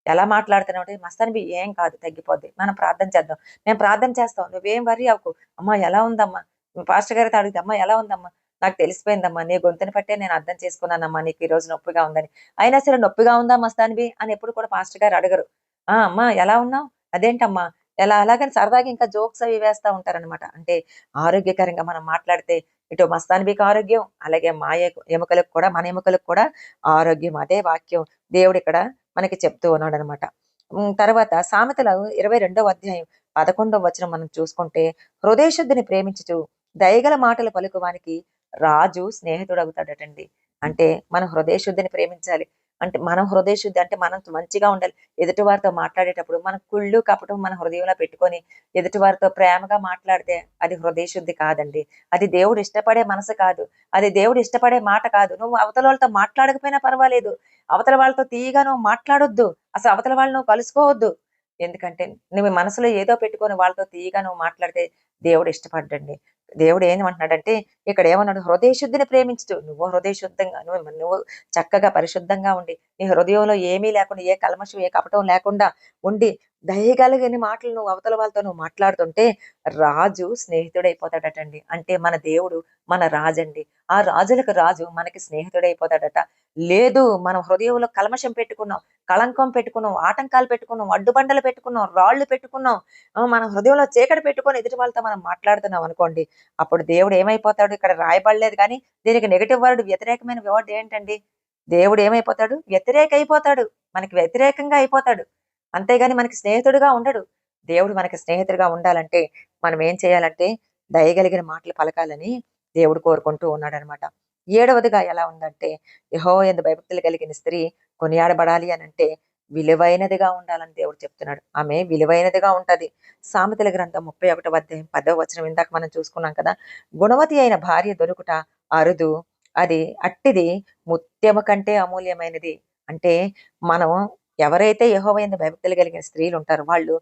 ఎలా మాట్లాడుతున్నావంటే, "మస్తాను బియ్య ఏం కాదు, తగ్గిపోద్ది. మనం ప్రార్థన చేద్దాం." మేము ప్రార్థన చేస్తాం. "నువ్వేం వర్రీ అవ్వకు. అమ్మ ఎలా ఉందమ్మా?" పాస్టర్ గారితో అడిగితే, "అమ్మ ఎలా ఉందమ్మా?" "నాకు తెలిసిపోయిందమ్మా. నీ గొంతుని బట్టే నేను అర్థం చేసుకున్నానమ్మా నీకు ఈరోజు నొప్పిగా ఉందని." అయినా సరే "నొప్పిగా ఉందా మస్తాన్‌బి" అని ఎప్పుడు కూడా పాస్టర్ గారు అడగరు. "ఆ! అమ్మా ఎలా ఉన్నావు? అదేంటమ్మా?" అలాగని సరదాగా ఇంకా జోక్స్ అవి వేస్తా ఉంటారనమాట. అంటే ఆరోగ్యకరంగా మనం మాట్లాడితే ఇటు మస్తాన్‌బికి ఆరోగ్యం, అలాగే మా ఎముకలకు కూడా, మన ఎముకలకు కూడా ఆరోగ్యం. అదే వాక్యం దేవుడిక్కడ మనకి చెప్తూ ఉన్నాడనమాట. తర్వాత సామెతలు 22వ అధ్యాయం 11వ వచనం మనం చూసుకుంటే, హృదయ శుద్ధిని ప్రేమించుచు దయగల మాటలు పలుకువానికి రాజు స్నేహితుడవుతాడటండి. అంటే మన హృదయ శుద్ధిని ప్రేమించాలి. అంటే మనం హృదయ శుద్ధి అంటే మనం మంచిగా ఉండాలి. ఎదుటి వారితో మాట్లాడేటప్పుడు మనం కుళ్ళు, కపటం మన హృదయంలో పెట్టుకొని ఎదుటి వారితో ప్రేమగా మాట్లాడితే అది హృదయ శుద్ధి కాదండి. అది దేవుడు ఇష్టపడే మనసు కాదు. అది దేవుడు ఇష్టపడే మాట కాదు. నువ్వు అవతల వాళ్ళతో మాట్లాడకపోయినా పర్వాలేదు. అవతల వాళ్ళతో తీయగా నువ్వు మాట్లాడొద్దు. అసలు అవతల వాళ్ళు నువ్వు కలుసుకోవద్దు. ఎందుకంటే నువ్వు మనసులో ఏదో పెట్టుకొని వాళ్ళతో తీయగా నువ్వు మాట్లాడితే దేవుడు ఇష్టపడ్డండి. దేవుడు ఏమంటున్నాడంటే ఇక్కడ ఏమన్నాడు, హృదయ శుద్ధిని ప్రేమించు. నువ్వు హృదయ శుద్ధంగా నువ్వు చక్కగా పరిశుద్ధంగా ఉండి నీ హృదయంలో ఏమీ లేకుండా, ఏ కల్మషం ఏ కపటం లేకుండా ఉండి దయగలిగిన మాటలు నువ్వు అవతల వాళ్ళతో నువ్వు మాట్లాడుతుంటే రాజు స్నేహితుడైపోతాడటండి. అంటే మన దేవుడు మన రాజండి. ఆ రాజులకు రాజు మనకి స్నేహితుడైపోతాడట. లేదు మనం హృదయంలో కల్మషం పెట్టుకున్నాం, కళంకం పెట్టుకున్నాం, ఆటంకాలు పెట్టుకున్నాం, అడ్డుబండలు పెట్టుకున్నాం, రాళ్ళు పెట్టుకున్నాం, మన హృదయంలో చీకటి పెట్టుకొని ఎదుటి వాళ్ళతో మనం మాట్లాడుతున్నాం అనుకోండి, అప్పుడు దేవుడు ఏమైపోతాడు, ఇక్కడ రాయబడలేదు కానీ దీనికి నెగెటివ్ వర్డ్, వ్యతిరేకమైన వర్డ్ ఏంటండి? దేవుడు ఏమైపోతాడు, వ్యతిరేక అయిపోతాడు. మనకి వ్యతిరేకంగా అయిపోతాడు. అంతేగాని మనకి స్నేహితుడిగా ఉండడు. దేవుడు మనకి స్నేహితుడిగా ఉండాలంటే మనం ఏం చేయాలంటే దయగలిగిన మాటలు పలకాలని దేవుడు కోరుకుంటూ ఉన్నాడనమాట. ఏడవదిగా ఎలా ఉందంటే, యెహోవా యందు భయభక్తులు కలిగిన స్త్రీ కొనియాడబడాలి అని అంటే విలువైనదిగా ఉండాలని దేవుడు చెప్తున్నాడు. ఆమె విలువైనదిగా ఉంటది. సామెతల గ్రంథం 31వ అధ్యాయం 10వ వచనం ఇందాక మనం చూసుకున్నాం కదా. గుణవతి అయిన భార్య దొరుకుట అరుదు, అది అట్టిది ముత్యము కంటే అమూల్యమైనది. అంటే మనం ఎవరైతే యెహోవా యందు భయభక్తులు కలిగిన స్త్రీలు ఉంటారో వాళ్ళు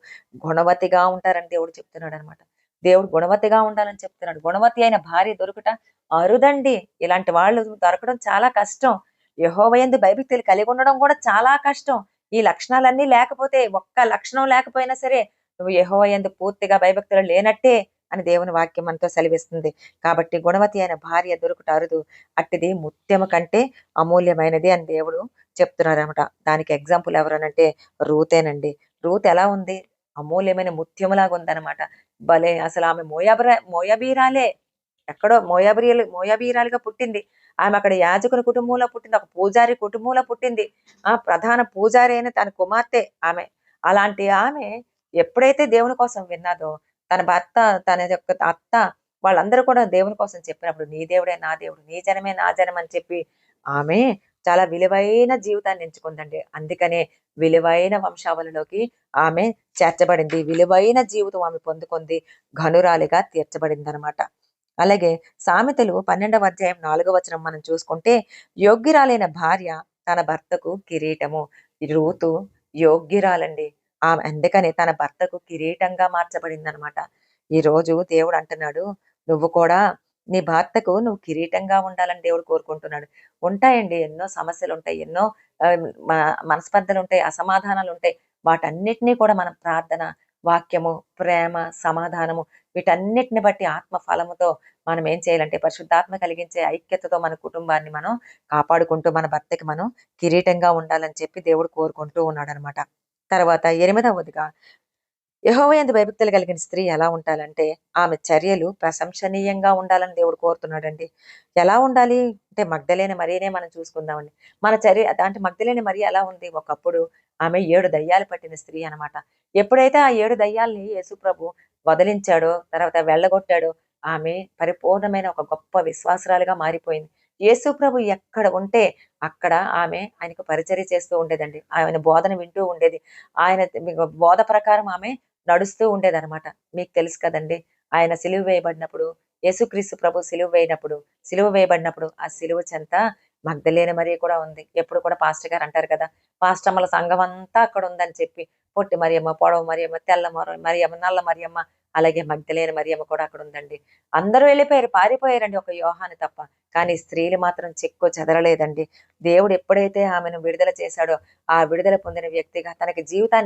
గుణవతిగా ఉంటారని దేవుడు చెప్తున్నాడు అనమాట. దేవుడు గుణవతిగా ఉండాలని చెప్తున్నాడు. గుణవతి అయిన భార్య దొరుకుట అరుదండి. ఇలాంటి వాళ్ళు దొరకడం చాలా కష్టం. యెహోవా యందు భయభక్తులు కలిగి ఉండడం కూడా చాలా కష్టం. ఈ లక్షణాలన్నీ లేకపోతే, ఒక్క లక్షణం లేకపోయినా సరే నువ్వు యెహోవా యందు పూర్తిగా భయభక్తులు లేనట్టే అని దేవుని వాక్యం మనతో సెలవిస్తుంది. కాబట్టి గుణవతి అయిన భార్య దొరుకుట అరుదు, అట్టిది ముత్యము కంటే అమూల్యమైనది అని దేవుడు చెప్తున్నారనమాట. దానికి ఎగ్జాంపుల్ ఎవరనంటే రూతేనండి. రూత్ ఎలా ఉంది? అమూల్యమైన ముత్యములాగా ఉందనమాట. భలే అసలు ఆమె మోయాబీరాలే. ఎక్కడో మోయాబీరాలుగా పుట్టింది. ఆమె అక్కడ యాజకుని కుటుంబంలో పుట్టింది. ఒక పూజారి కుటుంబంలో పుట్టింది. ప్రధాన పూజారి అయిన తన కుమార్తె ఆమె. అలాంటి ఆమె ఎప్పుడైతే దేవుని కోసం విన్నాదో, తన భర్త, తన యొక్క అత్త వాళ్ళందరూ కూడా దేవుని కోసం చెప్పినప్పుడు, నీ దేవుడే నా దేవుడు, నీ జనమే నా జనం అని చెప్పి ఆమె చాలా విలువైన జీవితాన్ని ఎంచుకుందండి. అందుకనే విలువైన వంశావళిలోకి ఆమె చేర్చబడింది. విలువైన జీవితం ఆమె పొందుకుంది. ఘనురాలిగా తీర్చబడిందనమాట. అలాగే సామెతలు 12వ అధ్యాయం 4వ వచనం మనం చూసుకుంటే, యోగ్యురాలైన భార్య తన భర్తకు కిరీటము. ఈ రూతు యోగ్యురాలండి. ఆమె అందుకని తన భర్తకు కిరీటంగా మార్చబడిందనమాట. ఈ రోజు దేవుడు అంటున్నాడు, నువ్వు కూడా నీ భర్తకు నువ్వు కిరీటంగా ఉండాలని దేవుడు కోరుకుంటున్నాడు. ఉంటాయండి, ఎన్నో సమస్యలు ఉంటాయి, ఎన్నో మనస్పర్ధలు ఉంటాయి, అసమాధానాలు ఉంటాయి. వాటన్నిటినీ కూడా మనం ప్రార్థన, వాక్యము, ప్రేమ, సమాధానము వీటన్నిటిని బట్టి ఆత్మ ఫలముతో మనం ఏం చేయాలంటే పరిశుద్ధాత్మ కలిగించే ఐక్యతతో మన కుటుంబాన్ని మనం కాపాడుకుంటూ మన భర్తకి మనం కిరీటంగా ఉండాలని చెప్పి దేవుడు కోరుకుంటూ ఉన్నాడనమాట. తర్వాత 8వదిగా యెహోవా యందు భయభక్తులు కలిగిన స్త్రీ ఎలా ఉండాలంటే ఆమె చర్యలు ప్రశంసనీయంగా ఉండాలని దేవుడు కోరుతున్నాడండి. ఎలా ఉండాలి అంటే మగ్దలేని మరియనే మనం చూసుకుందామండి. మన చర్య అంటే మగ్దలేని మరియ ఎలా ఉంది? ఒకప్పుడు ఆమె 7 దయ్యాలు పట్టిన స్త్రీ అనమాట. ఎప్పుడైతే ఆ 7 దయ్యాల్ని యేసుప్రభు వదిలించాడో, తర్వాత వెళ్ళగొట్టాడో, ఆమె పరిపూర్ణమైన ఒక గొప్ప విశ్వాసురాలుగా మారిపోయింది. యేసుప్రభు ఎక్కడ ఉంటే అక్కడ ఆమె ఆయనకు పరిచర్య చేస్తూ ఉండేదండి. ఆయన బోధన వింటూ ఉండేది. ఆయన బోధ ప్రకారం ఆమె నడుస్తూ ఉండేదనమాట. మీకు తెలుసు కదండీ! ఆయన సిలువ వేయబడినప్పుడు, యేసుక్రీస్తు ప్రభు సిలువ వేయబడినప్పుడు ఆ సిలువ చెంత మగ్దలేనే మరియ కూడా ఉంది. ఎప్పుడు కూడా పాస్టర్ గారు అంటారు కదా! పాస్టమ్మల సంఘం అంతా అక్కడ ఉందని చెప్పి, పొట్టి మరియమ్మ, పొడవు మరియమ్మ, తెల్ల మరియమ్మ, నల్ల మరియమ్మ, అలాగే మగ్దలేనే మరియమ్మ కూడా అక్కడ ఉందండి. అందరూ వెళ్ళిపోయారు, పారిపోయారండి ఒక యోహాను తప్ప. కానీ స్త్రీలు మాత్రం చెక్కు చెదరలేదండి. దేవుడు ఎప్పుడైతే ఆమెను విడుదల చేశాడో, ఆ విడుదల పొందిన వ్యక్తిగా తనకి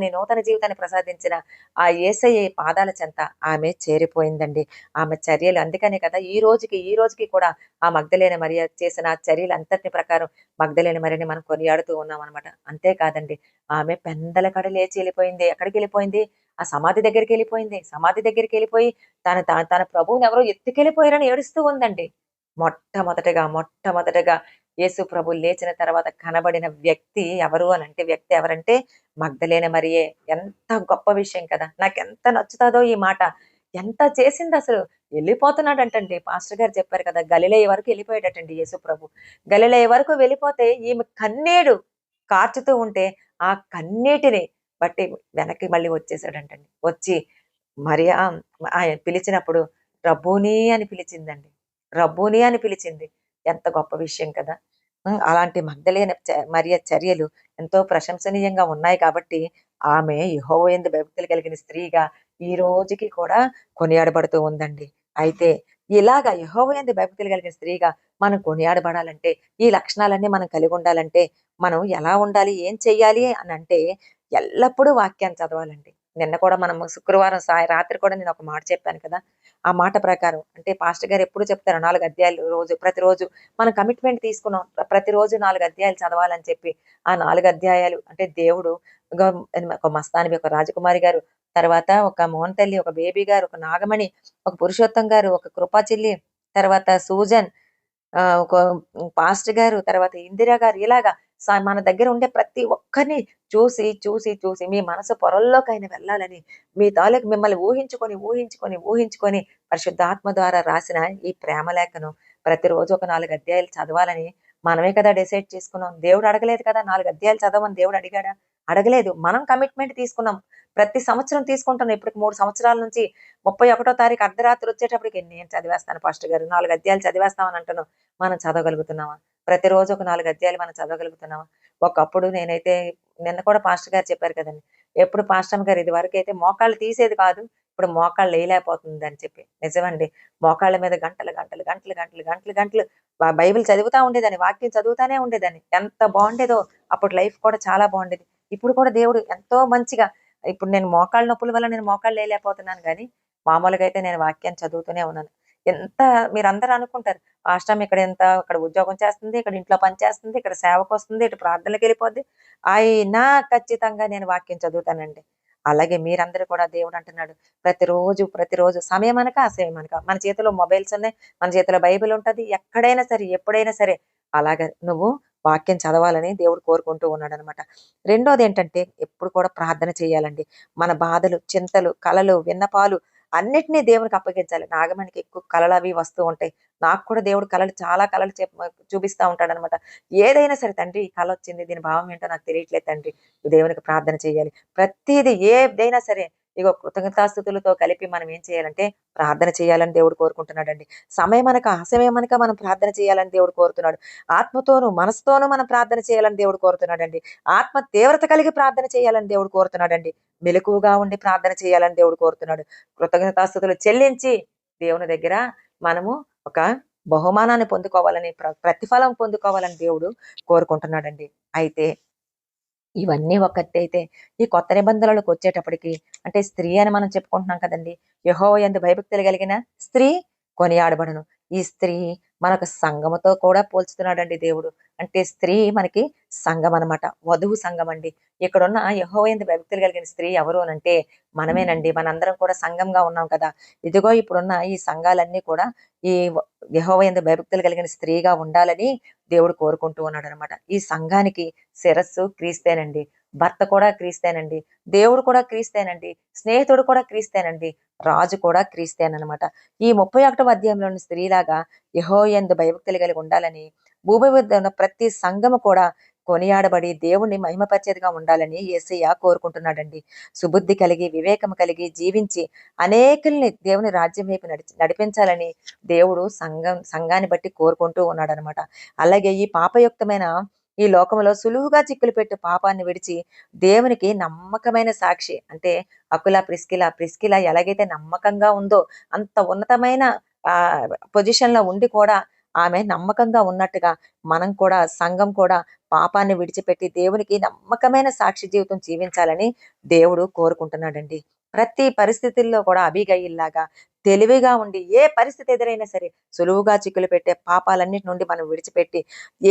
నూతన జీవితాన్ని ప్రసాదించిన ఆ యేసయ్య పాదాల చెంత ఆమె చేరిపోయిందండి. ఆమె చర్యలు అందుకనే కదా ఈ రోజుకి కూడా ఆ మగ్దలేనే మరియ చేసిన ఆ చర్యలు అంతటి ప్రకారం మగ్దలేనే మరియని మనం కొనియాడుతూ ఉన్నామనమాట. అంతే కాదండి, ఆమె పెందల కడ లేచి వెళ్ళిపోయింది. ఎక్కడికెళ్ళిపోయింది? ఆ సమాధి దగ్గరికెళ్ళిపోయింది. సమాధి దగ్గరికెళ్ళిపోయి తన ప్రభువుని ఎవరో ఎత్తుకెళ్ళిపోయారని ఏడుస్తూ ఉందండి. మొట్టమొదటగా యేసు ప్రభు లేచిన తర్వాత కనబడిన వ్యక్తి ఎవరు అనంటే వ్యక్తి ఎవరంటే మగ్దలేనే మరియే. ఎంత గొప్ప విషయం కదా! నాకెంత నచ్చుతాదో ఈ మాట. ఎంత చేసిందసలు. వెళ్ళిపోతున్నాడంటండి. పాస్టర్ గారు చెప్పారు కదా! గలిలయ వరకు వెళ్ళిపోయాడటండి యేసు ప్రభు. గలిలయ వరకు వెళ్ళిపోతే ఈమె కన్నీడు. కార్చుతూ ఉంటే ఆ కన్నీటిని బట్టి వెనక్కి మళ్ళీ వచ్చేసాడంటండి. వచ్చి మరియా ఆయన పిలిచినప్పుడు రబ్బూనీ అని పిలిచిందండి. రబ్బూనీ అని పిలిచింది. ఎంత గొప్ప విషయం కదా! అలాంటి మగ్దలేన మరియ చర్యలు ఎంతో ప్రశంసనీయంగా ఉన్నాయి కాబట్టి, ఆమె యెహోవా యందు భయభక్తులు కలిగిన స్త్రీగా ఈ రోజుకి కూడా కొనియాడబడుతూ ఉందండి. అయితే ఇలాగ యెహోవా యందు భయభక్తులు కలిగిన స్త్రీగా మనం కొనియాడబడాలంటే, ఈ లక్షణాలన్నీ మనం కలిగుండాలంటే, మనం ఎలా ఉండాలి? ఏం చెయ్యాలి? అనంటే, ఎల్లప్పుడూ వాక్యాన్ని చదవాలండి. నిన్న కూడా మనము శుక్రవారం రాత్రి కూడా నేనొక మాట చెప్పాను కదా! ఆ మాట ప్రకారం అంటే పాస్టర్ గారు ఎప్పుడు చెప్తారు 4 అధ్యాయాలు ప్రతిరోజు మనం కమిట్మెంట్ తీసుకున్నాం. ప్రతిరోజు 4 అధ్యాయాలు చదవాలని చెప్పి. ఆ 4 అధ్యాయాలు అంటే దేవుడు గ ఒక మస్తానవి, ఒక రాజకుమారి గారు, తర్వాత ఒక మోహన్ తల్లి, ఒక బేబీ గారు, ఒక నాగమణి, ఒక పురుషోత్తం గారు, ఒక కృపా చెల్లి, తర్వాత సూజన్, ఒక పాస్టర్ గారు, తర్వాత ఇందిర గారు ఇలాగా మన దగ్గర ఉండే ప్రతి ఒక్కరిని చూసి మీ మనసు పొరల్లోకైన వెళ్ళాలని మీ తాలూకు మిమ్మల్ని ఊహించుకొని పరిశుద్ధాత్మ ద్వారా రాసిన ఈ ప్రేమ లేఖను ప్రతిరోజు ఒక 4 అధ్యాయాలు చదవాలని మనమే కదా డిసైడ్ చేసుకున్నాం. దేవుడు అడగలేదు కదా! 4 అధ్యాయాలు చదవమని దేవుడు అడిగాడా? అడగలేదు. మనం కమిట్మెంట్ తీసుకున్నాం. ప్రతి సంవత్సరం తీసుకుంటున్నాం. ఇప్పటికి 3 సంవత్సరాల నుంచి 31 తారీఖు అర్ధరాత్రి వచ్చేటప్పటికి నేను చదివేస్తాను పాస్టర్ గారు. 4 అధ్యాయాలు చదివేస్తామని అంటున్నాం. మనం చదవగలుగుతున్నామా? ప్రతిరోజు ఒక 4 అధ్యాయాలు మనం చదవగలుగుతున్నామా? ఒకప్పుడు నేనైతే నిన్న కూడా పాస్టర్ గారు చెప్పారు కదండీ! ఎప్పుడు పాస్టమ్ గారు ఇదివరకైతే మోకాళ్ళు తీసేది కాదు. ఇప్పుడు మోకాళ్ళు లేయలేకపోతుందని చెప్పి. నిజమండి. మోకాళ్ళ మీద గంటలు బైబిల్ చదువుతా ఉండేదాన్ని. వాక్యం చదువుతానే ఉండేదాన్ని. ఎంత బావుండేదో. అప్పుడు లైఫ్ కూడా చాలా బావుండేది. ఇప్పుడు కూడా దేవుడు ఎంతో మంచిగా ఇప్పుడు నేను మోకాళ్ళ నొప్పుల వల్ల నేను మోకాళ్ళు లేయలేకపోతున్నాను గానీ, మామూలుగా అయితే నేను వాక్యాన్ని చదువుతూనే ఉన్నాను. ఎంత మీరందరూ అనుకుంటారు, పాస్టమ్ ఇక్కడ ఎంత ఇక్కడ ఉద్యోగం చేస్తుంది, ఇక్కడ ఇంట్లో పని చేస్తుంది, ఇక్కడ సేవకొస్తుంది, ఇటు ప్రార్థనలకెళ్ళిపోద్ది. అయినా ఖచ్చితంగా నేను వాక్యం చదువుతానండి. అలాగే మీరందరూ కూడా దేవుడు అంటున్నాడు, ప్రతిరోజు సమయమనక, అసమయమనక మన చేతిలో మొబైల్స్ ఉన్నాయి. మన చేతిలో బైబిల్ ఉంటది. ఎక్కడైనా సరే, ఎప్పుడైనా సరే అలాగా నువ్వు వాక్యం చదవాలని దేవుడు కోరుకుంటూ ఉన్నాడనమాట. రెండోదేంటంటే ఎప్పుడు కూడా ప్రార్థన చేయాలండి. మన బాధలు, చింతలు, కలలు, విన్నపాలు అన్నిటిని దేవునికి అప్పగించాలి. నాగమణికి ఎక్కువ కలలవి వస్తూ ఉంటాయి. నాకు కూడా దేవుడు చాలా కలలు చూపిస్తా ఉంటాడనమాట. ఏదైనా సరే తండ్రి ఈ కలొచ్చింది. దీని భావం ఏంటో నాకు తెలియట్లేదు తండ్రి. దేవునికి ప్రార్థన చేయాలి. ప్రతీది ఏదైనా సరే ఇగో కృతజ్ఞతాస్తుతులతో కలిపి మనం ఏం చేయాలంటే ప్రార్థన చేయాలని దేవుడు కోరుకుంటున్నాడండి. సమయమనక, అసమయమనక మనం ప్రార్థన చేయాలని దేవుడు కోరుతున్నాడు. ఆత్మతోనూ, మనసుతోనూ మనం ప్రార్థన చేయాలని దేవుడు కోరుతున్నాడండి. ఆత్మ తీవ్రత కలిగి ప్రార్థన చేయాలని దేవుడు కోరుతున్నాడండి. మెలకువగా ఉండి ప్రార్థన చేయాలని దేవుడు కోరుతున్నాడు. కృతజ్ఞతాస్తుతులు చెల్లించి దేవుని దగ్గర మనము ఒక బహుమానాన్ని పొందుకోవాలని, ప్రతిఫలం పొందుకోవాలని దేవుడు కోరుకుంటున్నాడండి. అయితే ఇవన్నీ ఒక ఎత్తైతే, ఈ కొత్త నిబంధనలోకి వచ్చేటప్పటికి అంటే స్త్రీ అని మనం చెప్పుకుంటున్నాం కదండీ! యెహోవా యందు భయభక్తులు కలిగిన స్త్రీ కొనియాడబడును. ఈ స్త్రీ మనకు సంఘముతో కూడా పోల్చుతున్నాడండి దేవుడు. అంటే స్త్రీ మనకి సంఘం అనమాట. వధువు సంఘం అండి. ఇక్కడున్న యెహోవా యందు భయభక్తులు కలిగిన స్త్రీ ఎవరు అనంటే మనమేనండి. మనందరం కూడా సంఘంగా ఉన్నాం కదా! ఇదిగో ఇప్పుడున్న ఈ సంఘాలన్నీ కూడా ఈ యెహోవా యందు భయభక్తులు కలిగిన స్త్రీగా ఉండాలని దేవుడు కోరుకుంటూ ఉన్నాడనమాట. ఈ సంఘానికి శిరస్సు క్రీస్తేనండి. భర్త కూడా క్రీస్తేనండి. దేవుడు కూడా క్రీస్తేనండి. స్నేహితుడు కూడా క్రీస్తేనండి. రాజు కూడా క్రీస్తేననమాట. ఈ 31వ అధ్యాయంలోని స్త్రీలాగా యెహోవా యందు భయభక్తులు కలిగి ఉండాలని భూమి మీద ఉన్న ప్రతి సంఘము కూడా కొనియాడబడి దేవుణ్ణి మహిమపరిచేదిగా ఉండాలని యేసయ్య కోరుకుంటున్నాడండి. సుబుద్ధి కలిగి, వివేకం కలిగి జీవించి అనేకుల్ని దేవుని రాజ్యం వైపు నడిపించాలని దేవుడు సంఘాన్ని బట్టి కోరుకుంటూ ఉన్నాడనమాట. అలాగే ఈ పాపయుక్తమైన ఈ లోకంలో సులువుగా చిక్కులు పెట్టే పాపాన్ని విడిచి దేవునికి నమ్మకమైన సాక్షి అంటే ప్రిస్కిల ఎలాగైతే నమ్మకంగా ఉందో అంత ఉన్నతమైన ఆ పొజిషన్ లో ఉండి కూడా ఆమె నమ్మకంగా ఉన్నట్టుగా మనం కూడా సంఘం కూడా పాపాన్ని విడిచిపెట్టి దేవునికి నమ్మకమైన సాక్షి జీవితం జీవించాలని దేవుడు కోరుకుంటున్నాడండి. ప్రతి పరిస్థితుల్లో కూడా అబీగయీల్లాగా తెలివిగా ఉండి ఏ పరిస్థితి ఎదురైనా సరే సులువుగా చిక్కులు పెట్టే పాపాలన్నిటి నుండి మనం విడిచిపెట్టి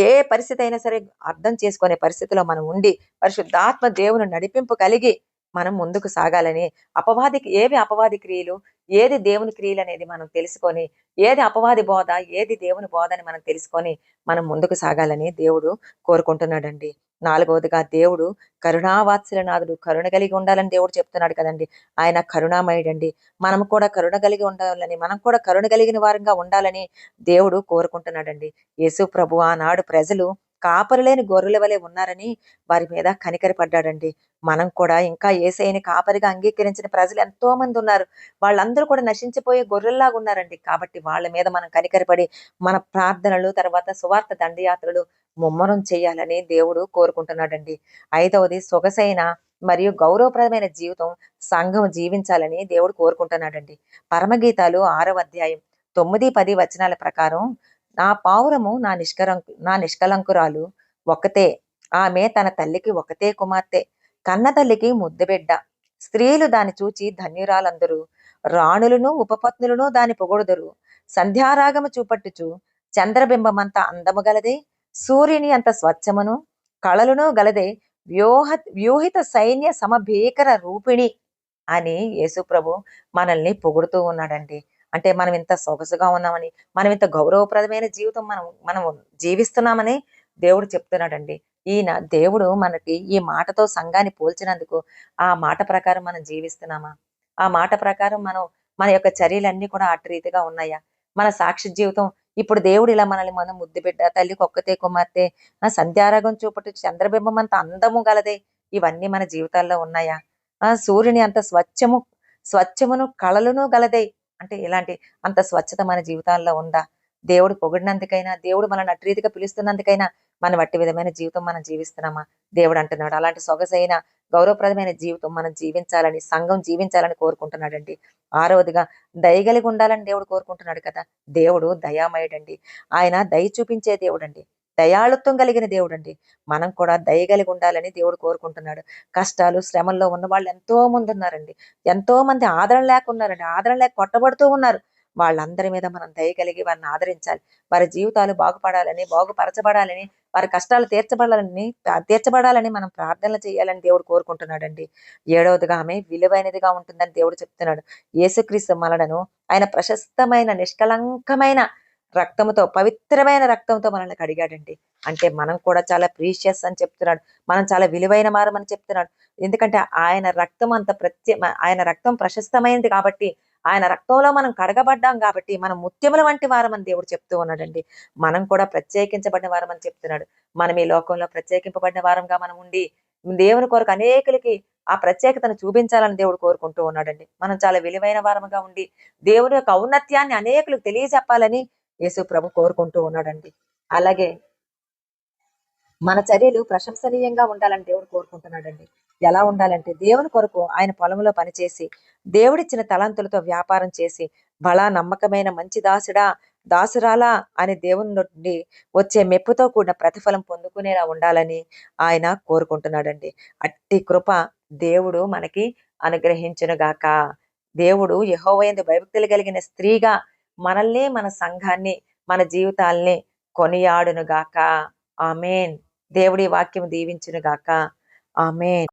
ఏ పరిస్థితి అయినా సరే అర్థం చేసుకునే పరిస్థితిలో మనం ఉండి పరిశుద్ధాత్మ దేవుని నడిపింపు కలిగి మనం ముందుకు సాగాలని ఏవి అపవాది క్రియలు, ఏది దేవుని క్రియలు అనేది మనం తెలుసుకొని, ఏది అపవాది బోధ, ఏది దేవుని బోధ అని మనం తెలుసుకొని మనం ముందుకు సాగాలని దేవుడు కోరుకుంటున్నాడండి. నాలుగవదిగా దేవుడు కరుణావాత్సల్యనాథుడు, కరుణ కలిగి ఉండాలని దేవుడు చెప్తున్నాడు కదండి. ఆయన కరుణామయుడండి. మనం కూడా కరుణ కలిగి ఉండాలని, మనం కూడా కరుణ కలిగిన వారంగా ఉండాలని దేవుడు కోరుకుంటున్నాడండి. యేసు ప్రభు ఆనాడు ప్రజలు కాపరి లేని గొర్రెల వలె ఉన్నారని వారి మీద కనికరపడ్డాడండి. మనం కూడా ఇంకా యేసయ్యని కాపరిగా అంగీకరించిన ప్రజలు ఎంతో మంది ఉన్నారు. వాళ్ళందరూ కూడా నశించిపోయే గొర్రెల్లాగా ఉన్నారండి. కాబట్టి వాళ్ళ మీద మనం కనికరపడి మన ప్రార్థనలు, తర్వాత సువార్త దండయాత్రలు ముమ్మరం చేయాలని దేవుడు కోరుకుంటున్నాడండి. ఐదవది సొగసైన మరియు గౌరవప్రదమైన జీవితం సంఘం జీవించాలని దేవుడు కోరుకుంటున్నాడండి. పరమగీతాలు 6వ అధ్యాయం 9, 10 వచనాల ప్రకారం, నా పావురము నా నిష్కలంకురాలు ఒక్కతే, ఆమె తన తల్లికి ఒకతే కుమార్తె, కన్న తల్లికి ముద్దుబిడ్డ, స్త్రీలు దాని చూచి ధన్యురాలందరూ, రాణులను ఉపపత్నులను దాని పొగడుదురు, సంధ్యారాగము చూపట్టుచు చంద్రబింబమంత అందము గలదే, సూర్యుని అంత స్వచ్ఛమును కళలను గలదే, వ్యూహిత సైన్య సమభీకర రూపిణి అని యేసుప్రభు మనల్ని పొగుడుతూ ఉన్నాడండి. అంటే మనం ఇంత సొగసుగా ఉన్నామని, మనం ఇంత గౌరవప్రదమైన జీవితం మనం జీవిస్తున్నామని దేవుడు చెప్తున్నాడండి. ఈయన దేవుడు మనకి ఈ మాటతో సంఘాన్ని పోల్చినందుకు ఆ మాట ప్రకారం మనం జీవిస్తున్నామా? ఆ మాట ప్రకారం మన యొక్క చర్యలన్నీ కూడా అటు రీతిగా ఉన్నాయా? మన సాక్షి జీవితం ఇప్పుడు దేవుడు ఇలా మనం ముద్దు బిడ్డ, తల్లికి ఒక్కతే కుమార్తె, సంధ్యారాగం చూపటు చంద్రబింబం అంత అందము గలదే, ఇవన్నీ మన జీవితాల్లో ఉన్నాయా? సూర్యుని అంత స్వచ్ఛమును కళలను గలదే, అంటే ఇలాంటి అంత స్వచ్ఛత మన జీవితాల్లో ఉందా? దేవుడు పొగిడినందుకైనా, దేవుడు మనల్ని అటు రీతిగా పిలుస్తున్నందుకైనా మనం అట్టి విధమైన జీవితం మనం జీవిస్తున్నామా? దేవుడు అంటున్నాడు అలాంటి సొగసైన గౌరవప్రదమైన జీవితం మనం జీవించాలని, సంఘం జీవించాలని కోరుకుంటున్నాడండి. ఆరవదిగా దయగలిగి ఉండాలని దేవుడు కోరుకుంటున్నాడు కదా. దేవుడు దయామయుడండి. ఆయన దయ చూపించే దేవుడండి. దయాళుత్వం కలిగిన దేవుడండి. మనం కూడా దయగలిగి ఉండాలని దేవుడు కోరుకుంటున్నాడు. కష్టాలు, శ్రమల్లో ఉన్న వాళ్ళు ఎంతో మంది ఉన్నారండి. ఎంతో మంది ఆదరణ లేక ఉన్నారండి. ఆదరణ లేక కొట్టబడుతూ ఉన్నారు. వాళ్ళందరి మీద మనం దయ కలిగి వారిని ఆదరించాలి. వారి జీవితాలు బాగుపడాలని, బాగుపరచబడాలని, వారి కష్టాలు తీర్చబడాలని మనం ప్రార్థనలు చేయాలని దేవుడు కోరుకుంటున్నాడండి. ఏడవదిగా ఆమె విలువైనదిగా ఉంటుందని దేవుడు చెప్తున్నాడు. యేసుక్రీస్తు మనలను ఆయన ప్రశస్తమైన నిష్కలంకమైన రక్తంతో, పవిత్రమైన రక్తంతో మనల్ని కడిగాడండి. అంటే మనం కూడా చాలా ప్రీషియస్ అని చెప్తున్నాడు. మనం చాలా విలువైన వారమని చెప్తున్నాడు. ఎందుకంటే ఆయన రక్తం ప్రశస్తమైనది కాబట్టి, ఆయన రక్తంలో మనం కడగబడ్డాం కాబట్టి, మనం ముత్యముల వంటి వారమని దేవుడు చెప్తూ ఉన్నాడండి. మనం కూడా ప్రత్యేకించబడిన వారమని చెప్తున్నాడు. మనం ఈ లోకంలో ప్రత్యేకింపబడిన వారంగా మనం ఉండి దేవుని కొరకు అనేకులకి ఆ ప్రత్యేకతను చూపించాలని దేవుడు కోరుకుంటూ ఉన్నాడండి. మనం చాలా విలువైన వారముగా ఉండి దేవుని యొక్క ఔన్నత్యాన్ని అనేకులకు తెలియజెప్పాలని యేసు ప్రభు కోరుకుంటూ ఉన్నాడండి. అలాగే మన చర్యలు ప్రశంసనీయంగా ఉండాలని దేవుడు కోరుకుంటున్నాడండి. ఎలా ఉండాలంటే, దేవుని కొరకు ఆయన పొలంలో పనిచేసి, దేవుడిచ్చిన తలాంతులతో వ్యాపారం చేసి, బలా నమ్మకమైన మంచి దాసురాలా అని దేవుని నుండి వచ్చే మెప్పుతో కూడిన ప్రతిఫలం పొందుకునేలా ఉండాలని ఆయన కోరుకుంటున్నాడండి. అట్టి కృప దేవుడు మనకి అనుగ్రహించునుగాక. దేవుడు యెహోవాయందు భయభక్తులు కలిగిన స్త్రీగా మనల్ని, మన సంఘాన్ని, మన జీవితాల్ని కొనియాడునుగాక. ఆమేన్. దేవుడి వాక్యం దీవించునుగాక. ఆమేన్.